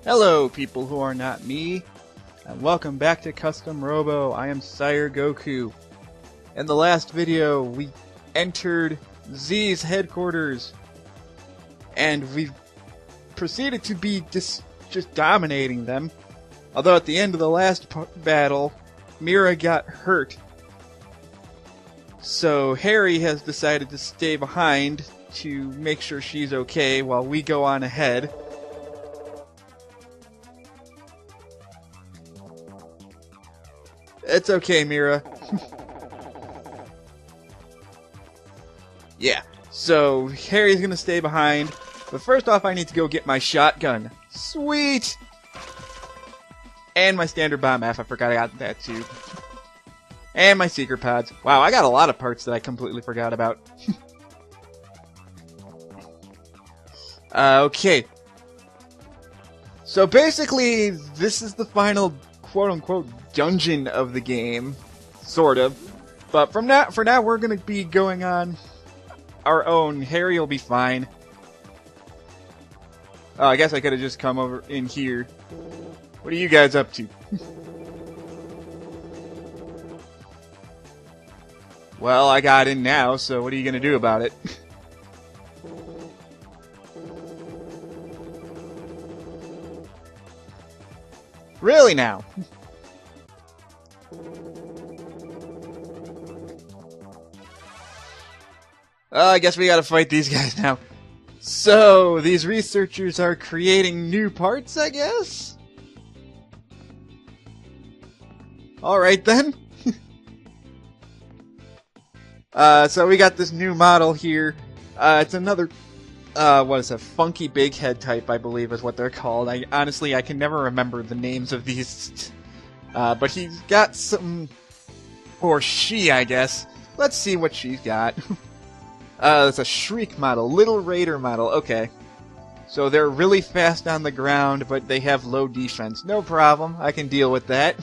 Hello, people who are not me, and welcome back to Custom Robo. I am Sire Goku. In the last video, we entered Z's headquarters, and we proceeded to be just dominating them. Although at the end of the last battle, Mira got hurt. So Harry has decided to stay behind to make sure she's okay while we go on ahead. It's okay, Mira. Yeah, so Harry's gonna stay behind, but first off I need to go get my shotgun. Sweet! And my standard bomb F, I forgot I got that too. And my secret pods. Wow, I got a lot of parts that I completely forgot about. Okay. So basically, this is the final quote-unquote dungeon of the game. Sort of. But for now, we're going to be going on our own. Harry will be fine. I guess I could have just come over in here. What are you guys up to? Well, I got in now, so what are you going to do about it? Really now? I guess we gotta fight these guys now. So, these researchers are creating new parts, I guess? Alright then. So we got this new model here. It's another, what is it, funky big head type, I believe is what they're called. Honestly, I can never remember the names of these. But he's got some, or she, I guess. Let's see what she's got. It's a Shriek model, Little Raider model, okay. So they're really fast on the ground, but they have low defense. No problem, I can deal with that.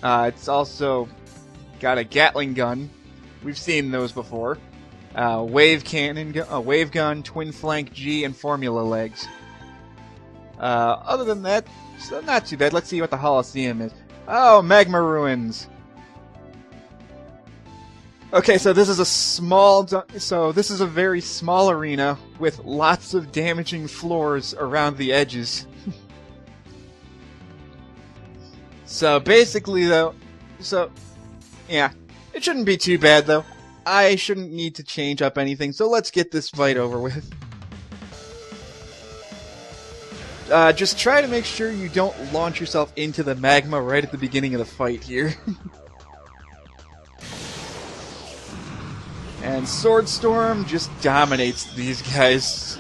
It's also got a Gatling gun. We've seen those before. Wave cannon, wave gun, twin flank G, and formula legs. Other than that, so not too bad. Let's see what the Holosseum is. Oh, magma ruins. Okay, so this is this is a very small arena with lots of damaging floors around the edges. So basically though, yeah, it shouldn't be too bad though. I shouldn't need to change up anything, so let's get this fight over with. Just try to make sure you don't launch yourself into the magma right at the beginning of the fight here. And Sword Storm just dominates these guys.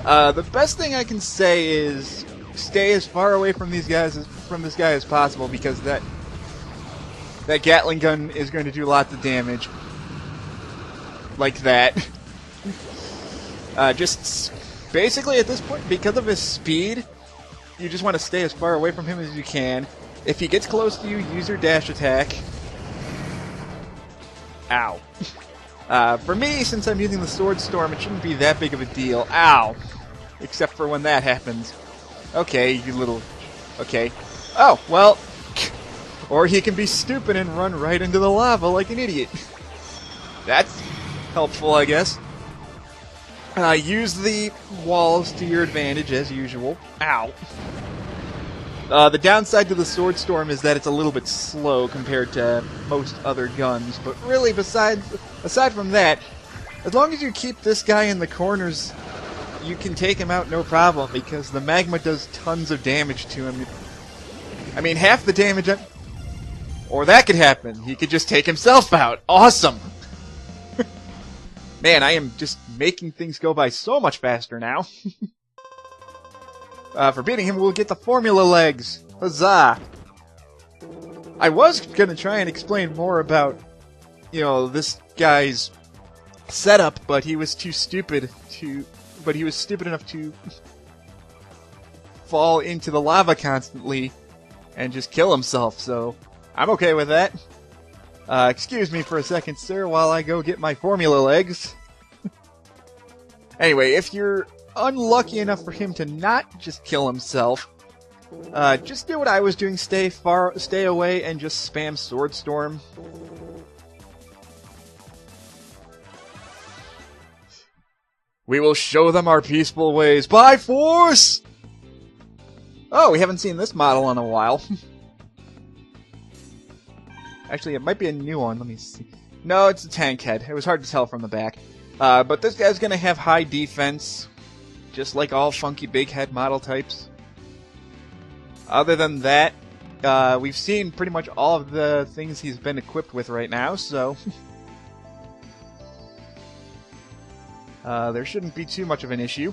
The best thing I can say is stay as far away from these guys from this guy as possible, because that Gatling gun is going to do lots of damage. Like that. Just basically at this point, because of his speed, you just want to stay as far away from him as you can. If he gets close to you, use your dash attack. Ow. For me, since I'm using the Sword Storm, it shouldn't be that big of a deal. Ow. Except for when that happens. Okay, you little... Okay. Oh, well... Or he can be stupid and run right into the lava like an idiot. That's helpful, I guess. Use the walls to your advantage, as usual. Ow. The downside to the Sword Storm is that it's a little bit slow compared to most other guns, but really, aside from that, as long as you keep this guy in the corners, you can take him out no problem, because the magma does tons of damage to him. I mean, half the damage... Or that could happen. He could just take himself out. Awesome! Man, I am just making things go by so much faster now. For beating him, we'll get the formula legs. Huzzah! I was gonna try and explain more about, this guy's setup, but he was too stupid to... But he was stupid enough to fall into the lava constantly and just kill himself, so I'm okay with that. Excuse me for a second, sir, while I go get my formula legs. Anyway, if you're unlucky enough for him to not just kill himself, just do what I was doing, stay away, and just spam Sword Storm. We will show them our peaceful ways by force! Oh, we haven't seen this model in a while. Actually, it might be a new one. Let me see. No, it's a tank head. It was hard to tell from the back. But this guy's going to have high defense, just like all funky big head model types. Other than that, we've seen pretty much all of the things he's been equipped with right now, so... there shouldn't be too much of an issue.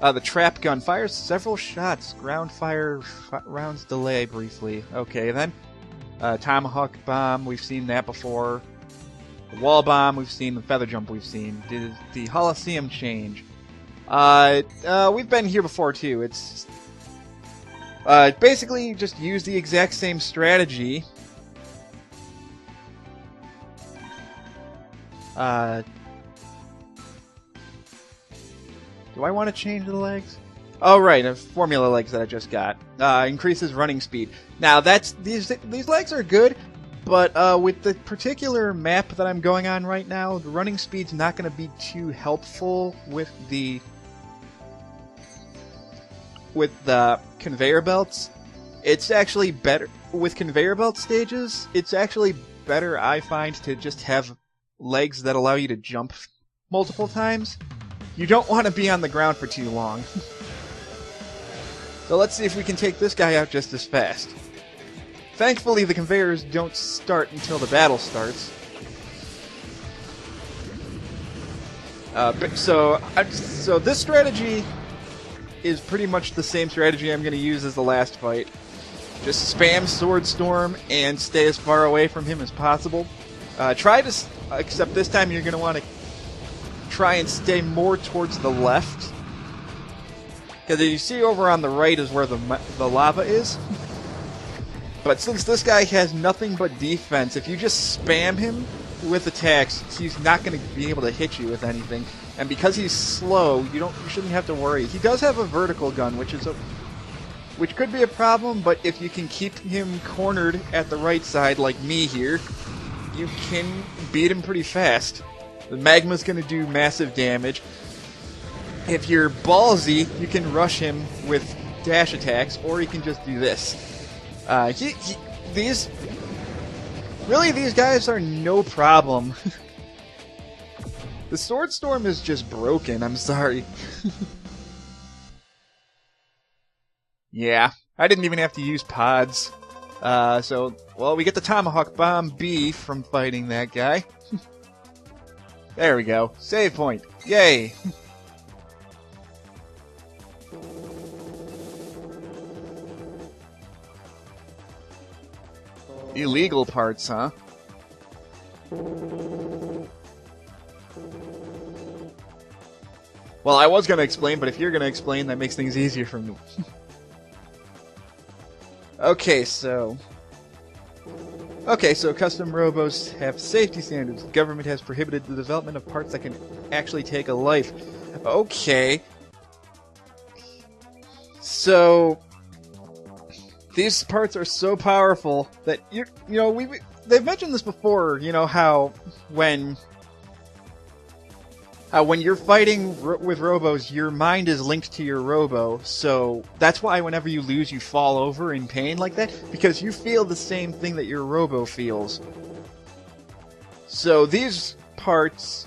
The trap gun fires several shots. Ground fire rounds delay briefly. Okay, then. Tomahawk bomb, we've seen that before. The wall bomb, we've seen. The feather jump, we've seen. The Holosseum change. We've been here before, too. It's basically just use the exact same strategy. Do I want to change the legs? Oh, right, formula legs that I just got. Increases running speed. Now, these legs are good, but with the particular map that I'm going on right now, the running speed's not going to be too helpful with the conveyor belts. It's actually better with conveyor belt stages. It's actually better, I find, to just have legs that allow you to jump multiple times. You don't want to be on the ground for too long. So let's see if we can take this guy out just as fast. Thankfully, the conveyors don't start until the battle starts. So this strategy is pretty much the same strategy I'm going to use as the last fight. Just spam Sword Storm and stay as far away from him as possible. Except this time you're going to want to try and stay more towards the left. Because you see over on the right is where the lava is. But since this guy has nothing but defense, if you just spam him with attacks, he's not going to be able to hit you with anything. And because he's slow, you shouldn't have to worry. He does have a vertical gun, which could be a problem, but if you can keep him cornered at the right side like me here, you can beat him pretty fast. The magma's going to do massive damage. If you're ballsy, you can rush him with dash attacks, or you can just do this. These guys are no problem. The Sword Storm is just broken, I'm sorry. Yeah, I didn't even have to use pods. Well, we get the Tomahawk Bomb B from fighting that guy. There we go. Save point. Yay! Illegal parts, huh? Well, I was going to explain, but if you're going to explain, that makes things easier for me. Okay, so custom robos have safety standards. The government has prohibited the development of parts that can actually take a life. Okay. So these parts are so powerful that they've mentioned this before, how when you're fighting with robos, your mind is linked to your robo, so that's why whenever you lose, you fall over in pain like that, because you feel the same thing that your robo feels. So the parts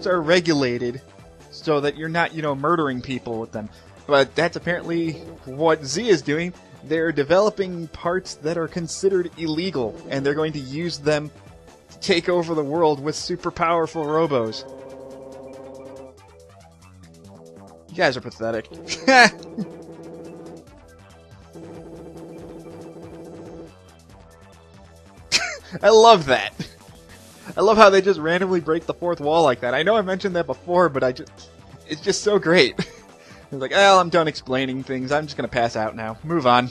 are regulated so that you're not, murdering people with them. But that's apparently what Z is doing. They're developing parts that are considered illegal, and they're going to use them to take over the world with super powerful robos. You guys are pathetic. I love that. I love how they just randomly break the fourth wall like that. I know I mentioned that before, but it's just so great. It's like, well, I'm done explaining things. I'm just gonna pass out now. Move on.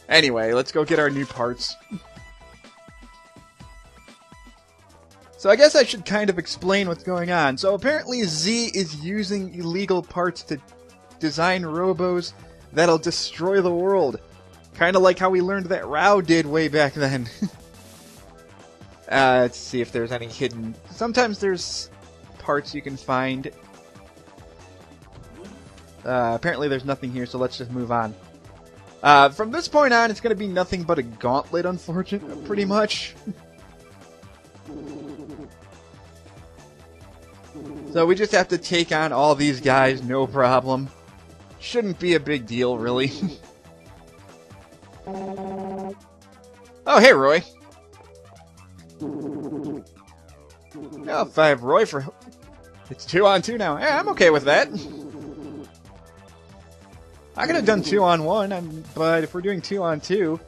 Anyway, let's go get our new parts. So I guess I should kind of explain what's going on. So apparently Z is using illegal parts to design robos that'll destroy the world. Kind of like how we learned that Rao did way back then. Let's see if there's any hidden... Sometimes there's parts you can find. Apparently there's nothing here, so let's just move on. From this point on, it's going to be nothing but a gauntlet, unfortunately, pretty much. So we just have to take on all these guys, no problem. Shouldn't be a big deal, really. Oh, hey, Roy. Oh, if I have Roy for... It's 2-on-2 now. Yeah, I'm okay with that. I could have done 2-on-1, but if we're doing 2-on-2,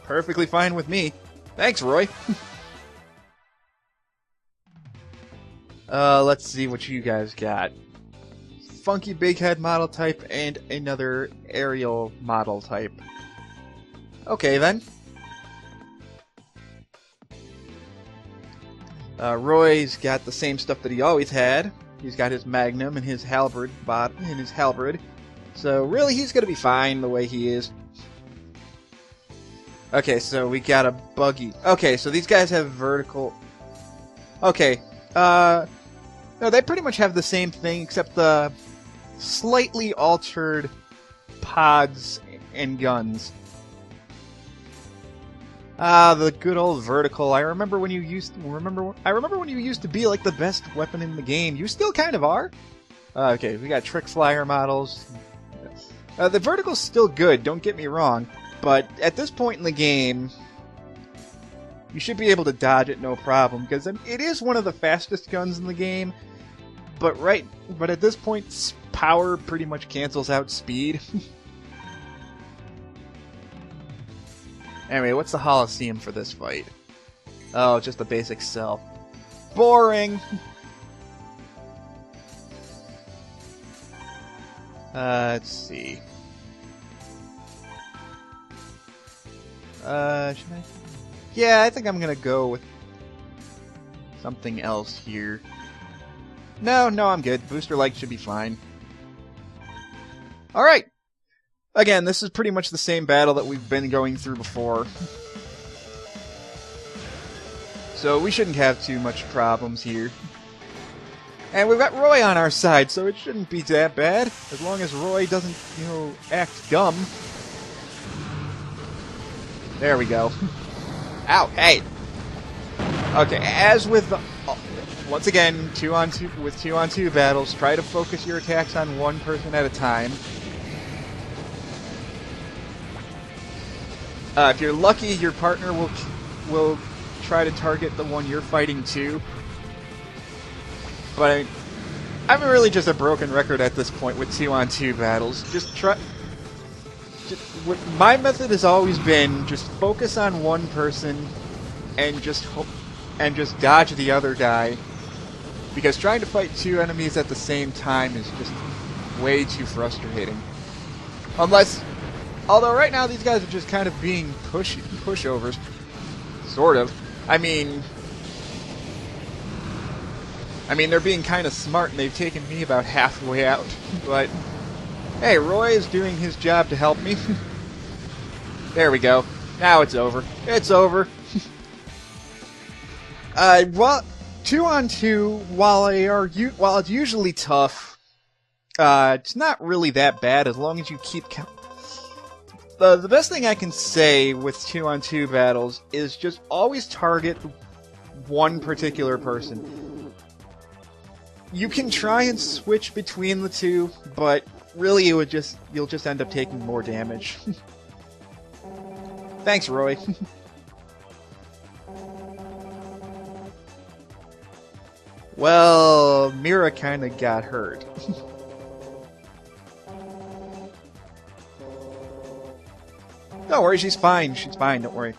perfectly fine with me. Thanks, Roy. Let's see what you guys got. Funky big head model type and another aerial model type. Okay, then. Roy's got the same stuff that he always had. He's got his Magnum and his halberd So really, he's gonna be fine the way he is. Okay, so we got a buggy. Okay, so these guys have vertical... Okay, no, they pretty much have the same thing, except the slightly altered pods and guns. The good old vertical. I remember when you used to be like the best weapon in the game. You still kind of are. Okay, we got trick flyer models. The vertical's still good, don't get me wrong, but at this point in the game, you should be able to dodge it no problem, because it is one of the fastest guns in the game, but at this point, power pretty much cancels out speed. Anyway, what's the Holosseum for this fight? Oh, just a basic cell. Boring! Let's see. Should I? Yeah, I think I'm gonna go with something else here. No, I'm good. Booster Light should be fine. Alright! Again, this is pretty much the same battle that we've been going through before. So we shouldn't have too much problems here. And we've got Roy on our side, so it shouldn't be that bad. As long as Roy doesn't, act dumb. There we go. Ow, hey! Okay, as with... once again, 2-on-2 battles, try to focus your attacks on one person at a time. If you're lucky, your partner will try to target the one you're fighting too. But I'm really just a broken record at this point with 2-on-2 battles. My method has always been just focus on one person and just dodge the other guy. Because trying to fight two enemies at the same time is just way too frustrating. Although right now these guys are just kind of being pushovers. Sort of. I mean, they're being kind of smart, and they've taken me about halfway out. But, hey, Roy is doing his job to help me. There we go. Now it's over. It's over. Well, 2-on-2, while it's usually tough, it's not really that bad as long as you keep count. The best thing I can say with 2-on-2 battles is just always target one particular person. You can try and switch between the two, but really you'll just end up taking more damage. Thanks, Roy. Well, Mira kinda got hurt. Don't worry, she's fine. She's fine, don't worry.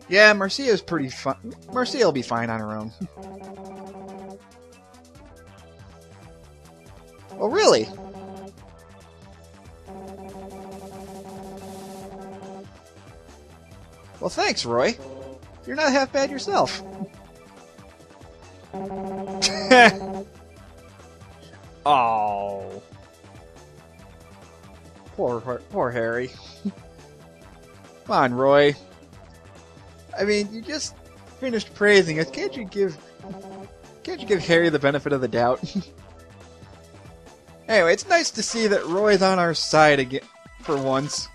Yeah, Marcia's pretty fun. Marcia'll be fine on her own. Oh, really? Well, thanks, Roy. You're not half bad yourself. Oh. Poor Harry. Come on, Roy. I mean, you just finished praising us. Can't you give Harry the benefit of the doubt? Anyway, it's nice to see that Roy's on our side again for once.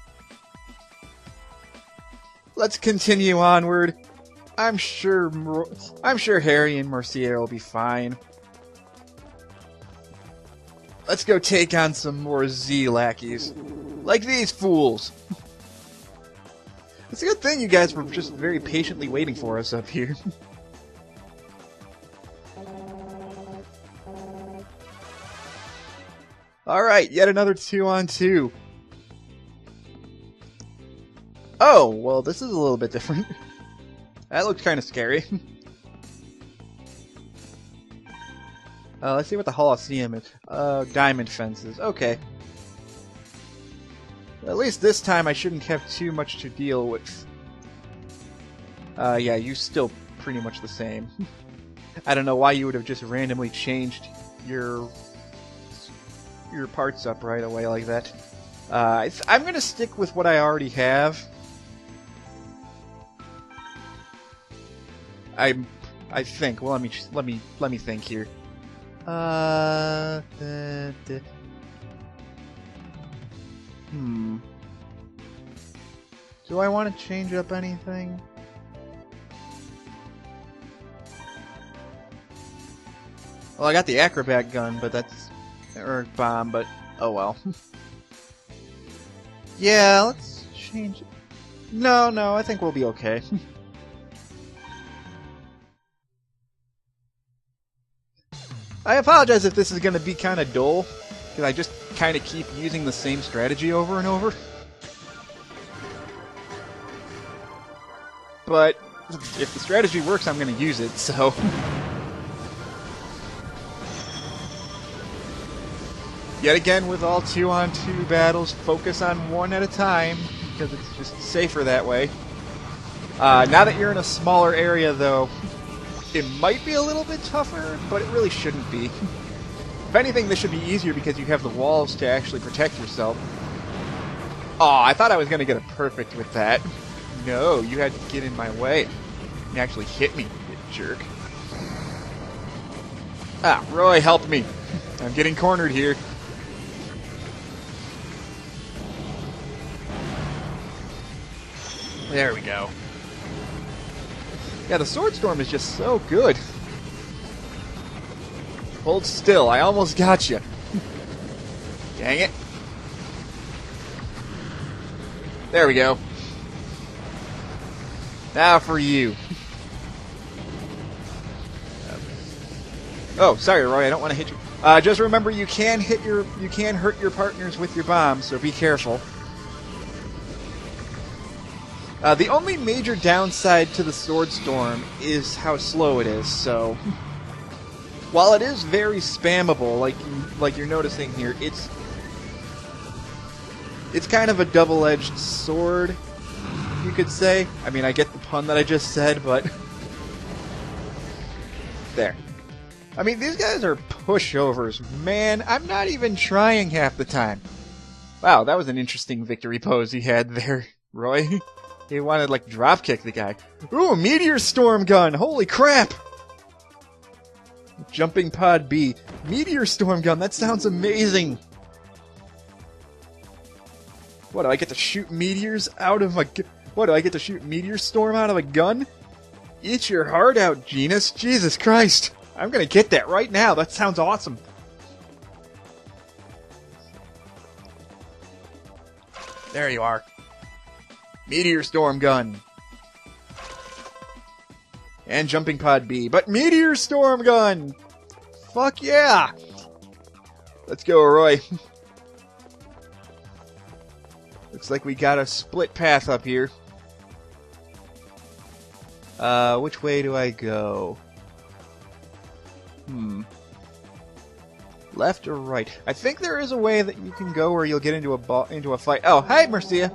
Let's continue onward. I'm sure Harry and Marcia will be fine. Let's go take on some more Z lackeys. Like these fools. It's a good thing you guys were just very patiently waiting for us up here. Alright, yet another 2-on-2. Oh, well, this is a little bit different. That looks kind of scary. Let's see what the Holosseum is. Diamond fences. Okay. At least this time I shouldn't have too much to deal with. Yeah, you still pretty much the same. I don't know why you would have just randomly changed your parts up right away like that. I'm gonna stick with what I already have. I think. Well, let me think here. Do I want to change up anything? Well, I got the acrobat gun, but that's or bomb, but oh well. Yeah, let's change it. No, I think we'll be okay. I apologize if this is going to be kind of dull, because I just kind of keep using the same strategy over and over. But if the strategy works, I'm going to use it, so... Yet again, with all 2-on-2 battles, focus on one at a time, because it's just safer that way. Now that you're in a smaller area, though, it might be a little bit tougher, but it really shouldn't be. If anything, this should be easier because you have the walls to actually protect yourself. Aw, I thought I was going to get a perfect with that. No, you had to get in my way. You actually hit me, you jerk. Ah, Roy, help me. I'm getting cornered here. There we go. Yeah, the Sword Storm is just so good. Hold still, I almost got you. Dang it. There we go. Now for you. Oh, sorry, Roy, I don't want to hit you. Just remember, you can hurt your partners with your bombs, so be careful. The only major downside to the Sword Storm is how slow it is, so... While it is very spammable, like you're noticing here, it's kind of a double-edged sword, you could say. I mean, I get the pun that I just said, but... There. I mean, these guys are pushovers. Man, I'm not even trying half the time. Wow, that was an interesting victory pose he had there, Roy. He wanted, like, dropkick the guy. Ooh, Meteor Storm Gun! Holy crap! Jumping Pod B. Meteor Storm Gun, that sounds amazing! What, do I get to shoot meteors out of a... What, do I get to shoot Meteor Storm out of a gun? Eat your heart out, Genus. Jesus Christ! I'm gonna get that right now, that sounds awesome. There you are. Meteor Storm Gun. And Jumping Pod B. But Meteor Storm Gun! Fuck yeah! Let's go, Roy. Looks like we got a split path up here. Which way do I go? Left or right? I think there is a way that you can go where you'll get into a fight. Oh, hi, Marcia!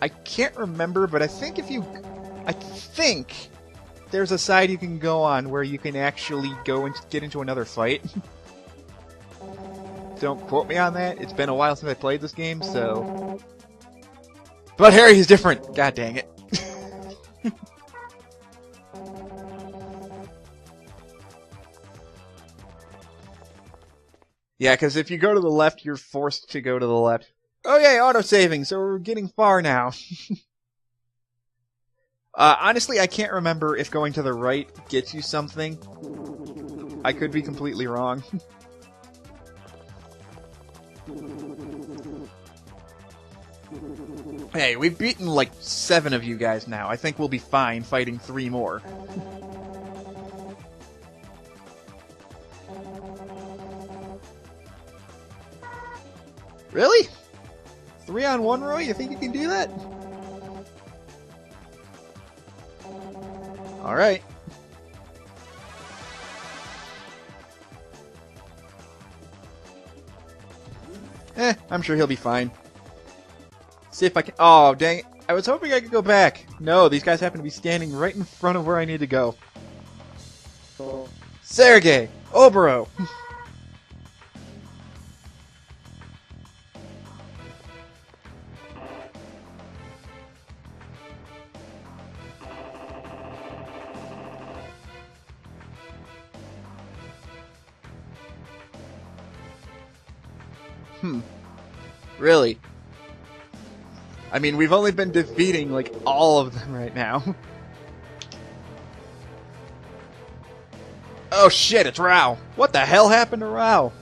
I can't remember, but I think there's a side you can go on where you can actually go and get into another fight. Don't quote me on that. It's been a while since I played this game, so... But Harry is different! God dang it. Yeah, because if you go to the left, you're forced to go to the left. Oh yay, auto-saving, so we're getting far now. Honestly, I can't remember if going to the right gets you something. I could be completely wrong. Hey, we've beaten like 7 of you guys now. I think we'll be fine fighting 3 more. Really? 3-on-1, Roy? You think you can do that? Alright. I'm sure he'll be fine. See if I can... Oh, dang it. I was hoping I could go back. No, these guys happen to be standing right in front of where I need to go. Sergei! Oboro! Really? I mean, we've only been defeating, like, all of them right now. Oh shit, it's Rao! What the hell happened to Rao?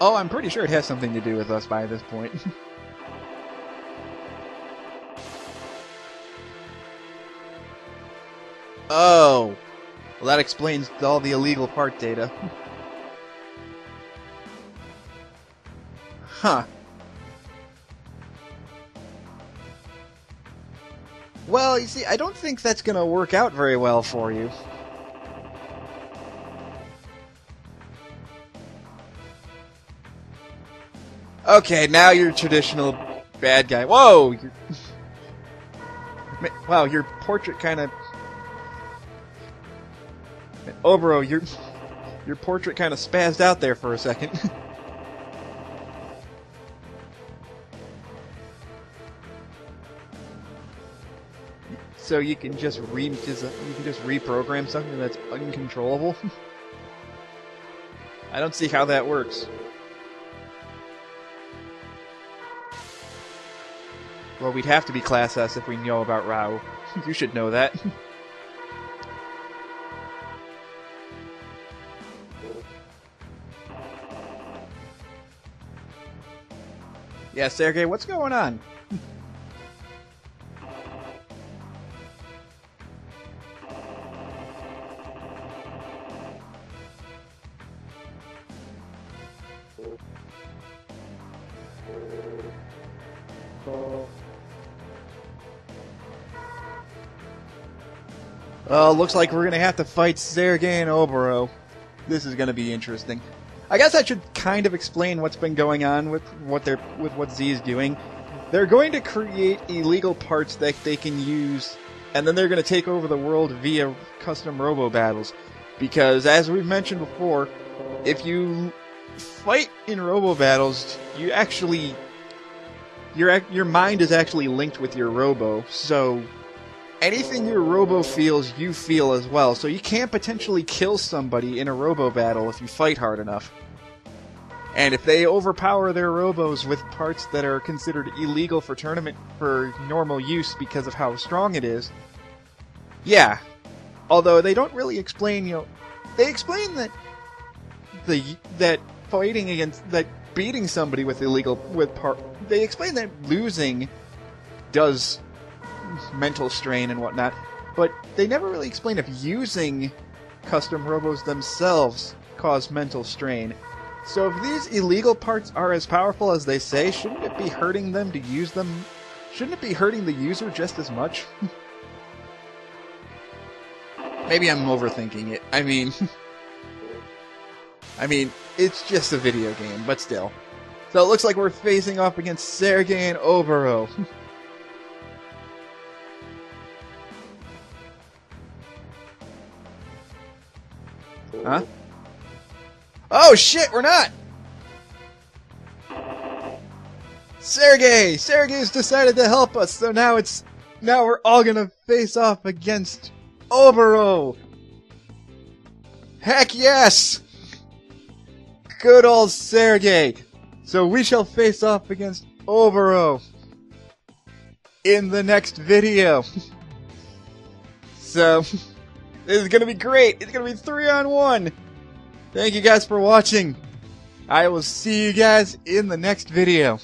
Oh, I'm pretty sure it has something to do with us by this point. Oh. Well, that explains all the illegal part data. Huh. Well, you see, I don't think that's gonna work out very well for you. Okay, now you're traditional bad guy. Whoa! Wow, your portrait kind of... Oboro, your portrait kind of spazzed out there for a second. So you can just reprogram something that's uncontrollable? I don't see how that works. Well, we'd have to be Class S if we know about Rao. You should know that. Yeah, Sergei, what's going on? Looks like we're gonna have to fight Sergei and Oboro. This is gonna be interesting. I guess I should kind of explain what's been going on with what Z is doing. They're going to create illegal parts that they can use, and then they're going to take over the world via custom Robo battles. Because, as we've mentioned before, if you fight in Robo battles, you actually... Your mind is actually linked with your Robo, so anything your Robo feels, you feel as well. So you can potentially kill somebody in a Robo battle if you fight hard enough. And if they overpower their Robos with parts that are considered illegal for normal use because of how strong it is, yeah. Although they don't really explain, they explain that beating somebody with they explain that losing does mental strain and whatnot, but they never really explain if using custom Robos themselves cause mental strain. So if these illegal parts are as powerful as they say, shouldn't it be hurting them to use them shouldn't it be hurting the user just as much? Maybe I'm overthinking it. I mean, it's just a video game, but still. So it looks like we're facing off against Sergey and Obero. Huh? Oh shit, we're not! Sergey's decided to help us, so now we're all gonna face off against Obero! Heck yes! Good old Sergey! So we shall face off against Obero in the next video. So, this is gonna be great! It's gonna be 3-on-1! Thank you guys for watching! I will see you guys in the next video.